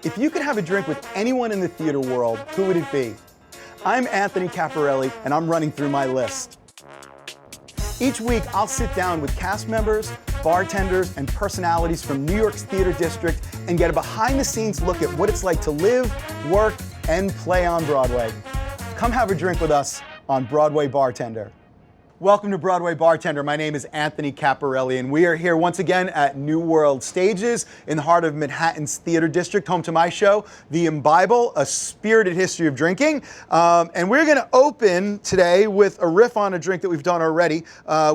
If you could have a drink with anyone in the theater world, who would it be? I'm Anthony Caparelli, and I'm running through my list. Each week, I'll sit down with cast members, bartenders, and personalities from New York's theater district and get a behind-the-scenes look at what it's like to live, work, and play on Broadway. Come have a drink with us on Broadway Bartender. Welcome to Broadway Bartender. My name is Anthony Caparelli, and we are here once again at New World Stages in the heart of Manhattan's theater district, home to my show, The Imbible, A Spirited History of Drinking. And we're going to open today with a riff on a drink that we've done already.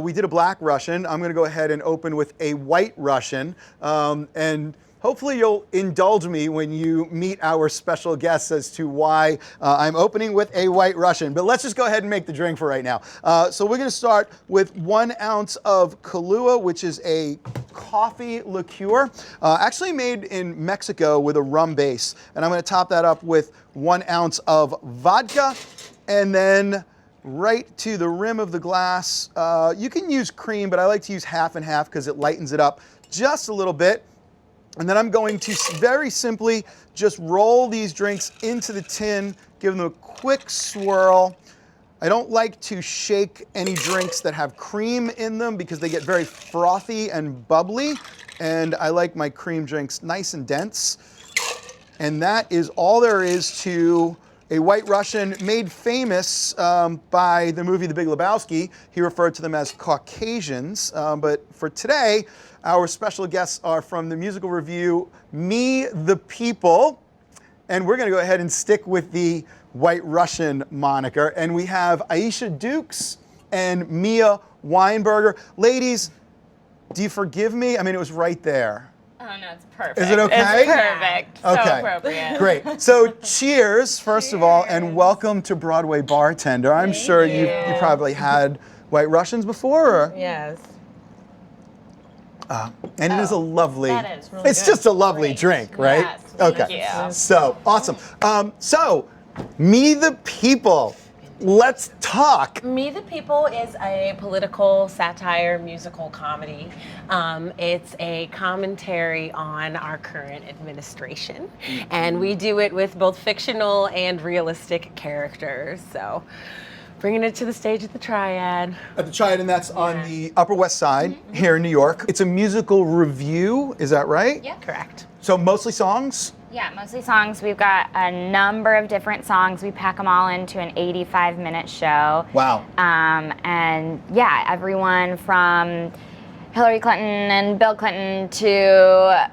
We did a Black Russian. I'm going to go ahead and open with a White Russian. And hopefully you'll indulge me when you meet our special guests as to why I'm opening with a White Russian. But let's just go ahead and make the drink for right now. So we're going to start with 1 ounce of Kahlua, which is a coffee liqueur, actually made in Mexico with a rum base. And I'm going to top that up with 1 ounce of vodka, and then right to the rim of the glass, you can use cream, but I like to use half and half because it lightens it up just a little bit. And then I'm going to very simply just roll these drinks into the tin, give them a quick swirl. I don't like to shake any drinks that have cream in them because they get very frothy and bubbly. And I like my cream drinks nice and dense. And that is all there is to a White Russian, made famous by the movie The Big Lebowski. He referred to them as Caucasians. But for today, our special guests are from the musical review, Me the People. And we're going to go ahead and stick with the White Russian moniker. And we have Aisha Dukes and Mia Weinberger. Ladies, do you forgive me? I mean, it was right there. Oh, no, it's perfect. Is it okay? It's perfect. Okay. So appropriate. Great. So cheers, first of all, and welcome to Broadway Bartender. I'm sure you probably had White Russians before. Or? Yes. And it is a lovely, that is really it's good. just a lovely drink, right? Yes, thank Okay. you. So, awesome. So, Me the People. Let's talk. Me the People is a political satire musical comedy. It's a commentary on our current administration. And we do it with both fictional and realistic characters. So bringing it to the stage at the Triad. At the Triad, and that's on the Upper West Side here in New York. It's a musical review, is that right? Yeah. Correct. So mostly songs? Yeah, mostly songs. We've got a number of different songs. We pack them all into an 85-minute show. Wow. And yeah, everyone from Hillary Clinton and Bill Clinton to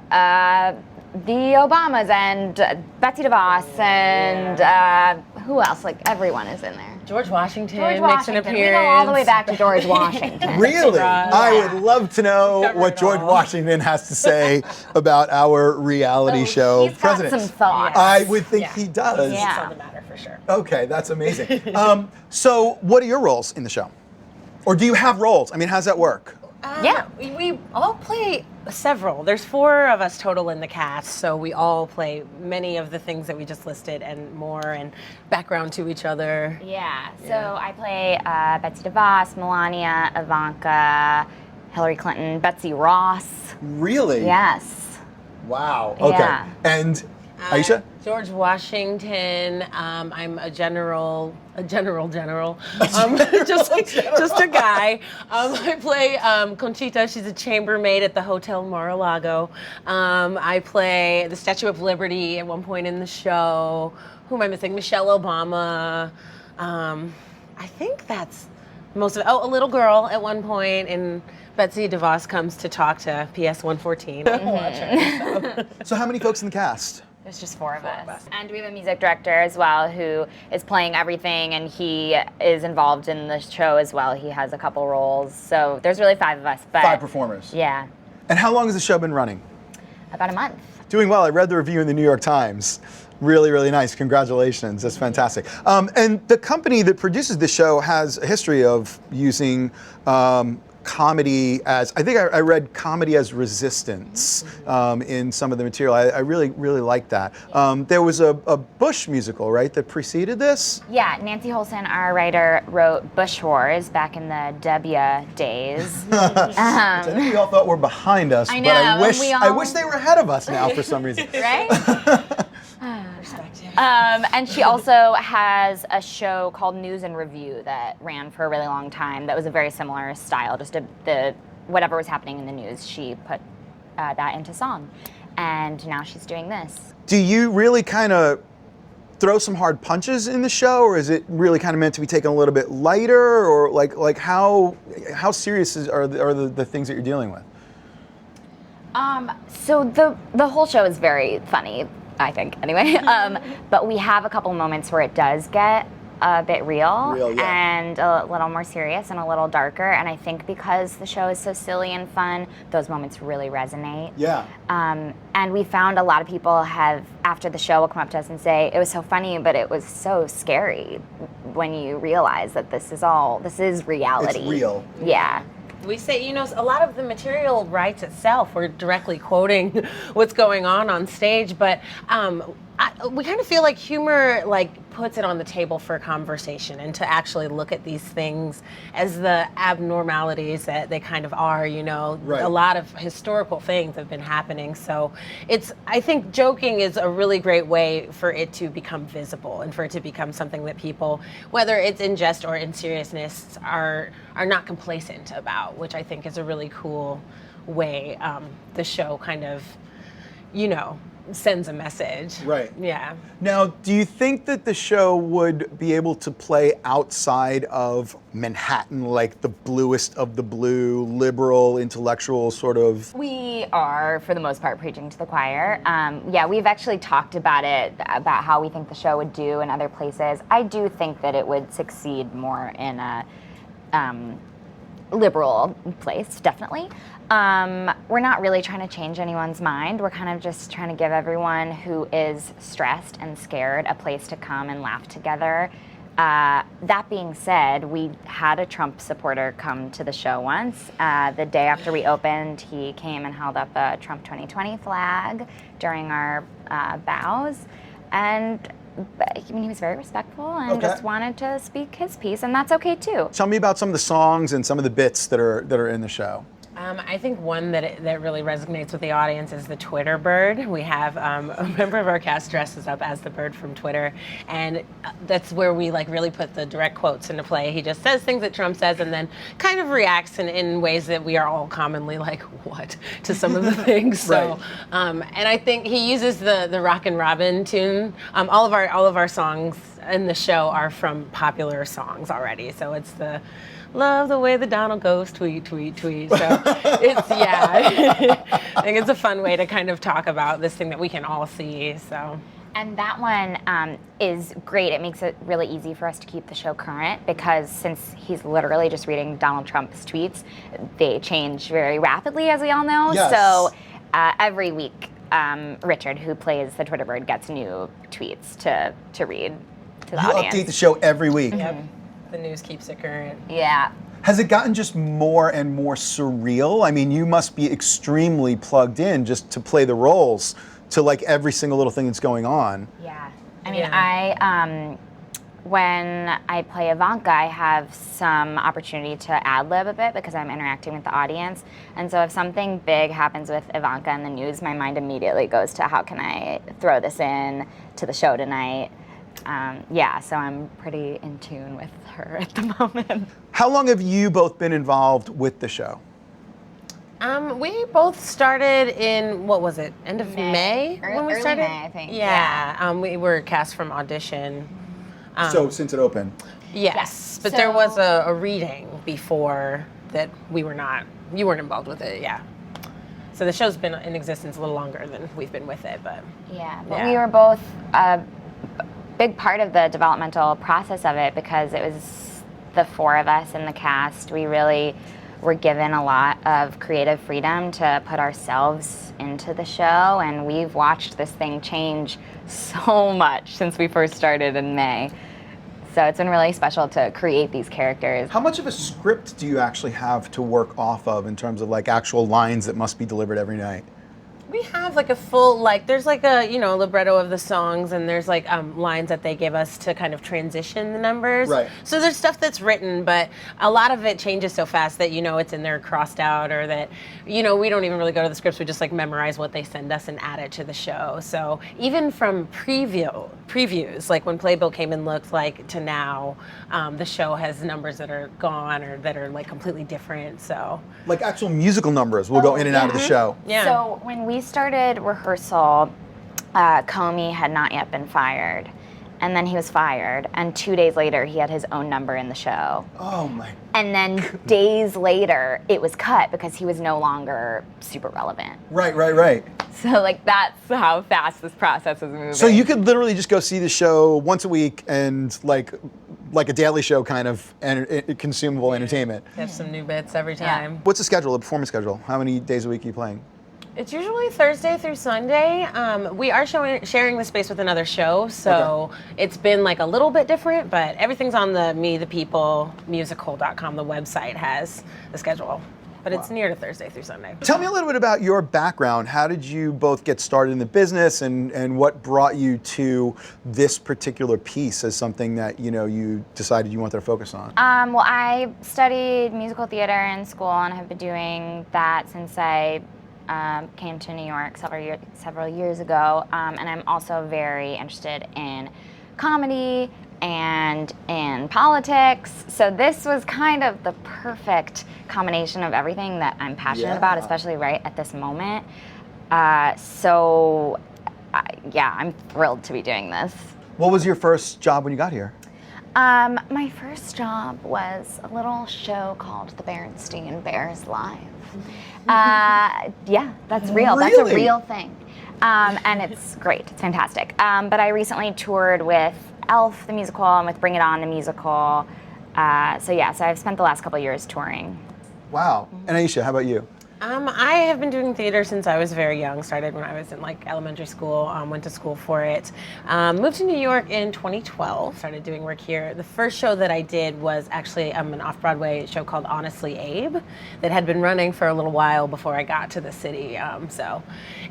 the Obamas and Betsy DeVos and who else? Like everyone is in there. George Washington George makes Washington. an appearance. We go all the way back to George Washington. Really? Yeah. I would love to know Cover what it George all. Washington has to say about our reality show He's got presidents. some thoughts. I would think he does. Yeah. It's on the matter for sure. Okay, that's amazing. So what are your roles in the show? Or do you have roles? I mean, how's that work? Yeah. We all play several. There's 4 of us total in the cast, so we all play many of the things that we just listed and more, and background to each other. Yeah, so I play Betsy DeVos, Melania, Ivanka, Hillary Clinton, Betsy Ross. Really? Yes. Wow. Okay. Yeah. And Aisha? George Washington. I'm a general. Just a guy. I play Conchita. She's a chambermaid at the Hotel Mar-a-Lago. I play the Statue of Liberty at one point in the show. Who am I missing? Michelle Obama. I think that's most of it. Oh, a little girl at one point, and Betsy DeVos comes to talk to PS 114. Watch her, so. So how many folks in the cast? There's just 4 of us. And we have a music director as well who is playing everything, and he is involved in the show as well. He has a couple roles. So there's really 5 of us. But 5 performers. Yeah, And how long has the show been running? about a month. Doing well. I read the review in the New York Times. Really, really nice. Congratulations. That's fantastic. And the company that produces the show has a history of using comedy as, I think I read comedy as resistance in some of the material. I really, really like that. There was a Bush musical, right, that preceded this? Yeah, Nancy Holson, our writer, wrote Bush Wars back in the W days. Which I think we all thought were behind us, I know, but and I wish they were ahead of us now for some reason. Right? And she also has a show called News and Review that ran for a really long time. That was a very similar style. Just whatever was happening in the news, she put that into song. And now she's doing this. Do you really kind of throw some hard punches in the show, or is it really kind of meant to be taken a little bit lighter, or like how serious are the things that you're dealing with? So the whole show is very funny, I think, anyway. But we have a couple moments where it does get a bit real, yeah. And a little more serious and a little darker. And I think because the show is so silly and fun, those moments really resonate. Yeah. And we found a lot of people have, after the show, will come up to us and say, it was so funny, but it was so scary when you realize that this is reality. It's real. Yeah. We say, a lot of the material writes itself. We're directly quoting what's going on stage, but we kind of feel like humor puts it on the table for conversation and to actually look at these things as the abnormalities that they kind of are. Right. A lot of historical things have been happening, so I think joking is a really great way for it to become visible and for it to become something that people, whether it's in jest or in seriousness, are not complacent about, which I think is a really cool way the show kind of, sends a message. Right. Yeah. Now, do you think that the show would be able to play outside of Manhattan, like the bluest of the blue, liberal, intellectual sort of? We are, for the most part, preaching to the choir. Yeah, we've actually talked about it, about how we think the show would do in other places. I do think that it would succeed more in a liberal place, definitely. We're not really trying to change anyone's mind. We're kind of just trying to give everyone who is stressed and scared a place to come and laugh together. That being said, we had a Trump supporter come to the show once. The day after we opened, he came and held up a Trump 2020 flag during our bows. And he was very respectful and just wanted to speak his piece, and that's okay too. Tell me about some of the songs and some of the bits that are in the show. I think one that really resonates with the audience is the Twitter bird. We have a member of our cast dresses up as the bird from Twitter, and that's where we really put the direct quotes into play. He just says things that Trump says and then kind of reacts in ways that we are all commonly like, what, to some of the things. Right. So, and I think he uses the Rockin' Robin tune. All of our songs in the show are from popular songs already. So it's the love the way the Donald goes, tweet, tweet, tweet. So it's, I think it's a fun way to kind of talk about this thing that we can all see, so. And that one is great. It makes it really easy for us to keep the show current because since he's literally just reading Donald Trump's tweets, they change very rapidly, as we all know. Yes. So every week, Richard, who plays the Twitter bird, gets new tweets to read to the audience. You update the show every week. Yep. The news keeps it current. Yeah. Has it gotten just more and more surreal? I mean, you must be extremely plugged in just to play the roles to every single little thing that's going on. Yeah. I mean, when I play Ivanka, I have some opportunity to ad-lib a bit because I'm interacting with the audience. And so if something big happens with Ivanka in the news, my mind immediately goes to how can I throw this in to the show tonight. So I'm pretty in tune with her at the moment. How long have you both been involved with the show? We both started in, what was it, end of May when we early started? May, I think. Yeah. We were cast from audition. So since it opened? Yes, but So- there was a reading before that you weren't involved with it, yeah. So the show's been in existence a little longer than we've been with it, but. Yeah, but we were both big part of the developmental process of it because it was the four of us in the cast. We really were given a lot of creative freedom to put ourselves into the show, and we've watched this thing change so much since we first started in May. So it's been really special to create these characters. How much of a script do you actually have to work off of in terms of like actual lines that must be delivered every night? We have like a full, like, there's like a, libretto of the songs, and there's like lines that they give us to kind of transition the numbers. Right. So there's stuff that's written, but a lot of it changes so fast that, it's in there crossed out, or that, we don't even really go to the scripts. We just like memorize what they send us and add it to the show. So even from previews, like when Playbill came and looked, like, to now, the show has numbers that are gone or that are like completely different. So Like actual musical numbers will go in and out of the show. yeah. So when we started rehearsal, Comey had not yet been fired. And then he was fired. And 2 days later, he had his own number in the show. Oh my. And then days later, it was cut because he was no longer super relevant. Right. So like that's how fast this process is moving. So you could literally just go see the show once a week and like a daily show kind of consumable entertainment. Have some new bits every time. What's the schedule, the performance schedule? How many days a week are you playing? It's usually Thursday through Sunday. We are sharing the space with another show, so It's been like a little bit different, but everything's on the Me the People musical.com. The website has the schedule, but it's near to Thursday through Sunday. Tell me a little bit about your background. How did you both get started in the business, and what brought you to this particular piece as something that you decided you wanted to focus on? Well, I studied musical theater in school and have been doing that since I came to New York several years ago, and I'm also very interested in comedy and in politics. So this was kind of the perfect combination of everything that I'm passionate about, especially right at this moment. I'm thrilled to be doing this. What was your first job when you got here? My first job was a little show called The Berenstain Bears Live. That's real. Really? That's a real thing. And it's great. It's fantastic. But I recently toured with Elf, the musical, and with Bring It On, the musical. So I've spent the last couple of years touring. Wow. And Aisha, how about you? I have been doing theater since I was very young. Started when I was in like elementary school, went to school for it. Moved to New York in 2012, started doing work here. The first show that I did was actually an off-Broadway show called Honestly Abe that had been running for a little while before I got to the city. So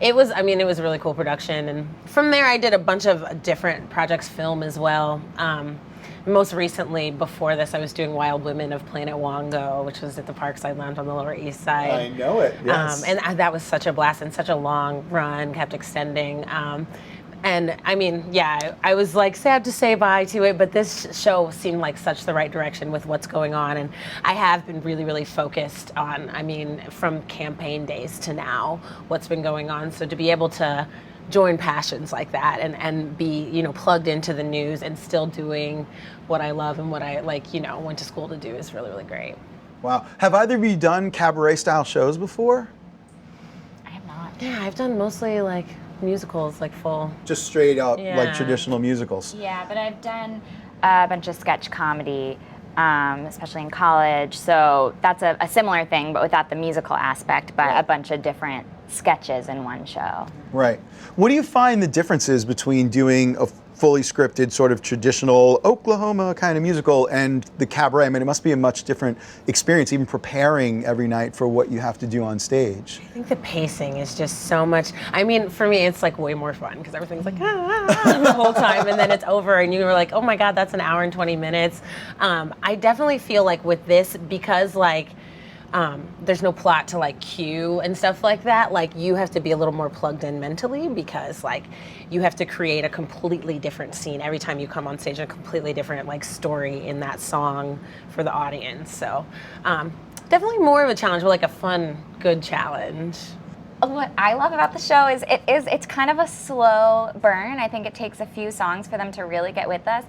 it was a really cool production. And from there I did a bunch of different projects, film as well. Most recently, before this, I was doing Wild Women of Planet Wongo, which was at the Parkside Lounge on the Lower East Side. I know it, yes. And that was such a blast and such a long run, kept extending. I was like sad to say bye to it, but this show seemed like such the right direction with what's going on. And I have been really, really focused on, from campaign days to now, what's been going on. So to be able to join passions like that and be, plugged into the news and still doing what I love and what I went to school to do is really, really great. Wow. Have either of you done cabaret style shows before? I have not. Yeah, I've done mostly like musicals, like full. Just straight up like traditional musicals. Yeah, but I've done a bunch of sketch comedy, especially in college. So that's a similar thing, but without the musical aspect, but a bunch of different sketches in one show. Right. What do you find the differences between doing a fully scripted sort of traditional Oklahoma kind of musical and the cabaret? It must be a much different experience, even preparing every night for what you have to do on stage. I think the pacing is just so much. For me, it's like way more fun because everything's like the whole time, and then it's over, and you're like, oh my God, that's an hour and 20 minutes. I definitely feel like with this, because there's no plot to cue and stuff like that. You have to be a little more plugged in mentally because you have to create a completely different scene every time you come on stage, a completely different story in that song for the audience. So definitely more of a challenge, but a fun, good challenge. What I love about the show is it's kind of a slow burn. I think it takes a few songs for them to really get with us.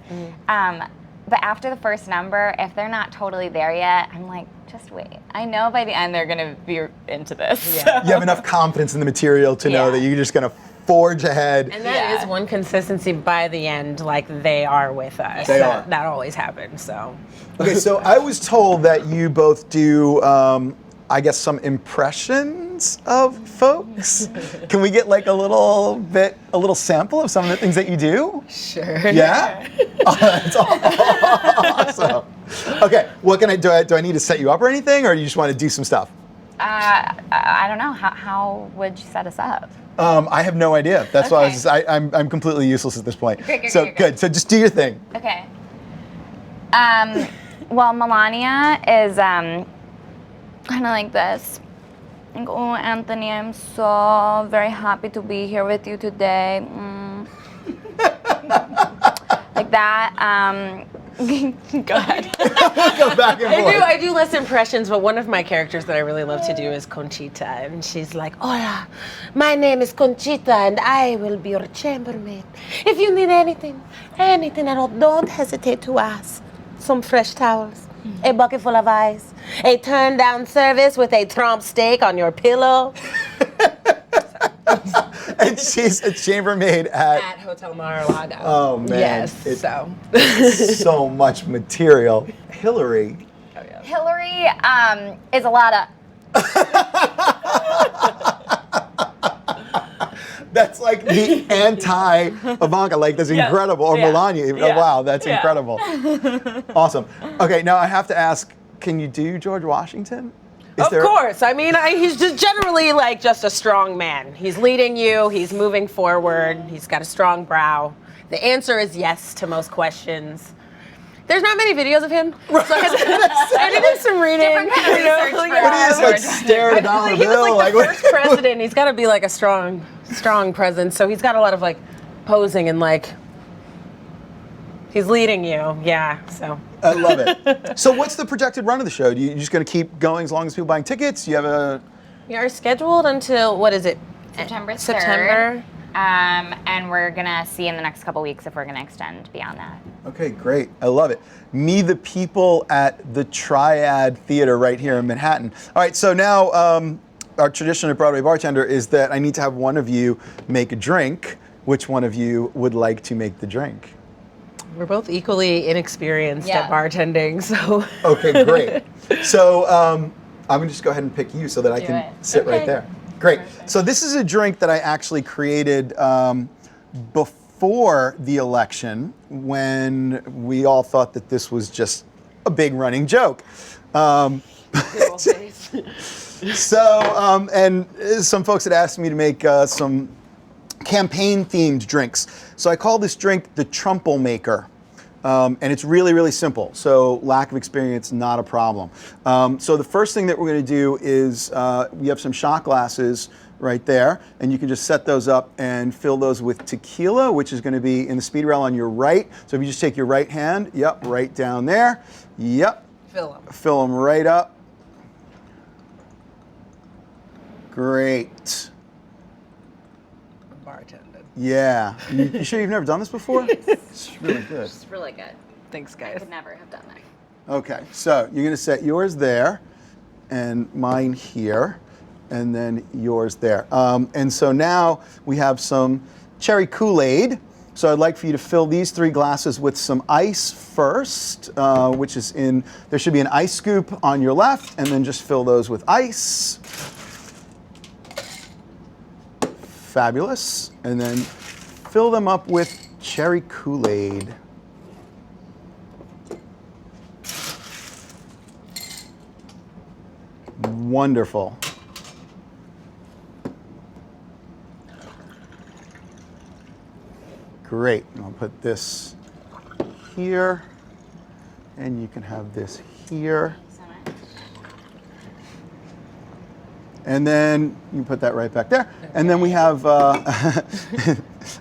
But after the first number, if they're not totally there yet, I'm like, just wait. I know by the end they're going to be into this. Yeah. You have enough confidence in the material to know that you're just going to forge ahead. And that is one consistency by the end, they are with us. They are. That always happens, so. Okay, so I was told that you both do, some impressions impressions of folks? Can we get like a little sample of some of the things that you do? Sure. Yeah? Oh, that's awesome. Okay, what can I do? Do I need to set you up or anything, or do you just want to do some stuff? I don't know. How would you set us up? I have no idea. That's why Okay. I'm completely useless at this point. Great, So good. So just do your thing. Okay. Well, Melania is kind of like this. Like, oh, Anthony, I'm so very happy to be here with you today. Like that. Go ahead. Go back and forth. I do less impressions, but one of my characters that I really love to do is Conchita, and she's like, "Hola, my name is Conchita, and I will be your chambermaid. If you need anything at all, don't hesitate to ask. Some fresh towels, a bucket full of ice, a turn-down service with a trompe steak on your pillow." And she's a chambermaid at Hotel Mar-a-Lago. Oh man. Yes. It's So. so much material. Hillary. Hillary is a lot of. That's like the anti-Ivanka. Like, that's incredible. Or Melania. Oh, wow, that's incredible. Awesome. Okay, now I have to ask, can you do George Washington? Of course. I mean, he's just generally like just a strong man. He's leading you. He's moving forward. He's got a strong brow. The answer is yes to most questions. The's not many videos of him, so I did do some reading. Different kind of research for What he is, like, staring down the He was bill. like the first president. He's got to be like a strong presence. So he's got a lot of like posing and like he's leading you. Yeah. So. I love it. So what's the projected run of the show? You just going to keep going as long as people buying tickets? You have a... We are scheduled until, what is it? September 3rd. September. And we're gonna see in the next couple weeks if we're gonna extend beyond that. Okay, great. I love it. Me, the people at the Triad Theater right here in Manhattan. All right, so now our tradition at Broadway Bartender is that I need to have one of you make a drink. Which one of you would like to make the drink? We're both equally inexperienced at bartending, so. Okay, great. So I'm gonna just go ahead and pick you so that I can sit right there. Great. Perfect. So this is a drink that I actually created before the election when we all thought that this was just a big running joke. And some folks had asked me to make some campaign-themed drinks. So I call this drink the Trumple Maker. And it's really, really simple. So lack of experience, not a problem. So the first thing that we're going to do is we have some shot glasses right there. And you can just set those up and fill those with tequila, which is going to be in the speed rail on your right. So if you just take your right hand, right down there. Fill them right up. Great. Bartended. Yeah. You sure you've never done this before? It's really good. It's really good. Thanks, guys. I could never have done that. Okay, so you're going to set yours there, and mine here, and then yours there. And so now we have some cherry Kool-Aid. So I'd like for you to fill these 3 glasses with some ice first, which is there should be an ice scoop on your left, and then just fill those with ice. Fabulous. And then fill them up with cherry Kool-Aid. Wonderful. Great. I'll put this here, and you can have this here. And then you can put that right back there. Okay. And then we have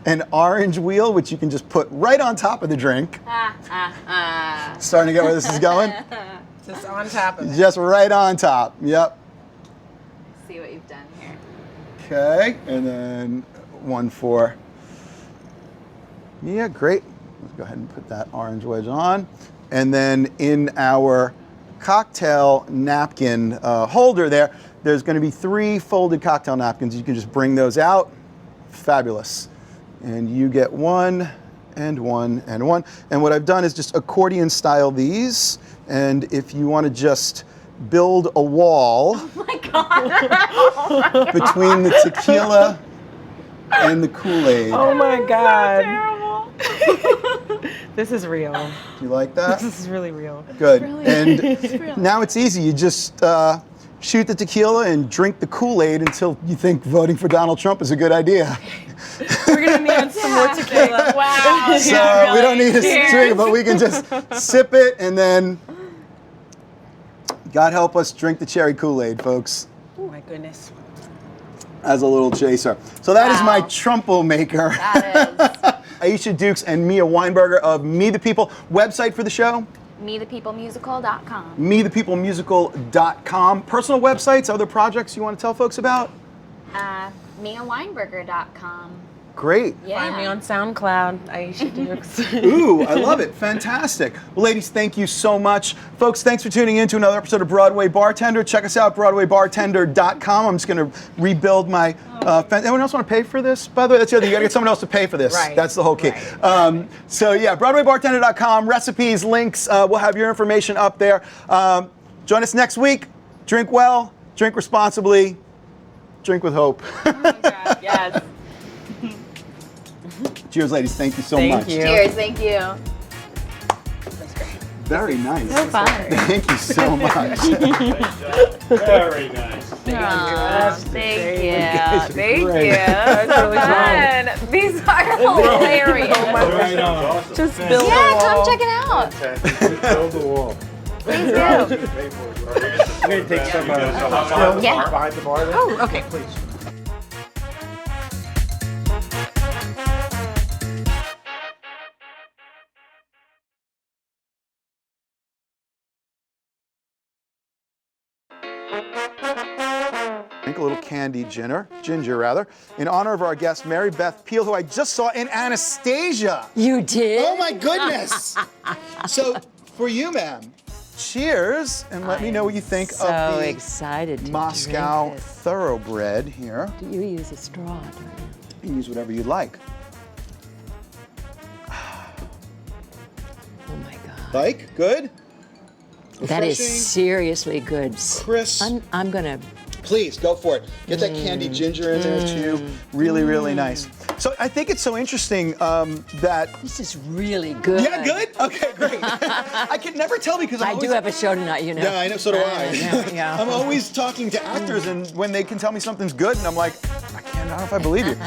an orange wheel, which you can just put right on top of the drink. Starting to get where this is going? Just on top of it. Just right on top, yep. See what you've done here. Okay, and then one for, yeah, great. Let's go ahead and put that orange wedge on. And then in our cocktail napkin holder there's going to be 3 folded cocktail napkins. You can just bring those out. Fabulous. And you get 1 and 1 and 1. And what I've done is just accordion style these. And if you want to just build a wall between the tequila and the Kool-Aid. Oh my God. Terrible. This is real. Do you like that? This is really real. Good. And now it's easy. You just shoot the tequila and drink the Kool-Aid until you think voting for Donald Trump is a good idea. We're gonna need some more tequila. Wow. So we don't need to drink it, but we can just sip it and then, God help us, drink the cherry Kool-Aid, folks, Oh my goodness. as a little chaser. So that is my Wow. Trumpo maker. That Aisha Dukes and Mia Weinberger of Me the People. Website for the show? is methepeoplemusical.com. methepeoplemusical.com. Personal websites, other projects you want to tell folks about? MiaWeinberger.com. Great. Yeah. Find me on SoundCloud, Aisha Dukes. Ooh, I love it. Fantastic. Well, ladies, thank you so much. Folks, thanks for tuning in to another episode of Broadway Bartender. Check us out, BroadwayBartender.com. I'm just going to rebuild my anyone else want to pay for this? By the way, that's the other thing. You got to get someone else to pay for this. Right. That's the whole key. Right. So, yeah, BroadwayBartender.com. Recipes, links. We'll have your information up there. Join us next week. Drink well, drink responsibly, drink with hope. Yes. Cheers, ladies. Thank you so Thank much. you. Cheers. Thank you. Very nice. So fun. Thank you so much. Very nice. Aw, thank you. guys are Thank great. you. That's really fun. These are hilarious. Right on. Just build a Yeah, wall. come check it out. Build the wall. Please do. I'm going to take some Yeah. behind the bar there. Oh, okay. Please. Drink a little candied ginger, in honor of our guest, Mary Beth Peel, who I just saw in Anastasia. You did? Oh my goodness! So, for you, ma'am, cheers, and let me know what you think So of the excited to Moscow drink this. thoroughbred here. You use a straw, don't you? You can use whatever you like. Oh my God. Like? Good? That is Refreshing? seriously good. Crisp? I'm gonna. Please, go for it. Get that candied ginger in there too. Really, really nice. So I think it's so interesting that. This is really good. Yeah, good? Okay, great. I can never tell because I'm I always, do have a show tonight, you know. Yeah, I know, so do I. Yeah. I'm always talking to actors and when they can tell me something's good and I'm like, I don't know if I believe you.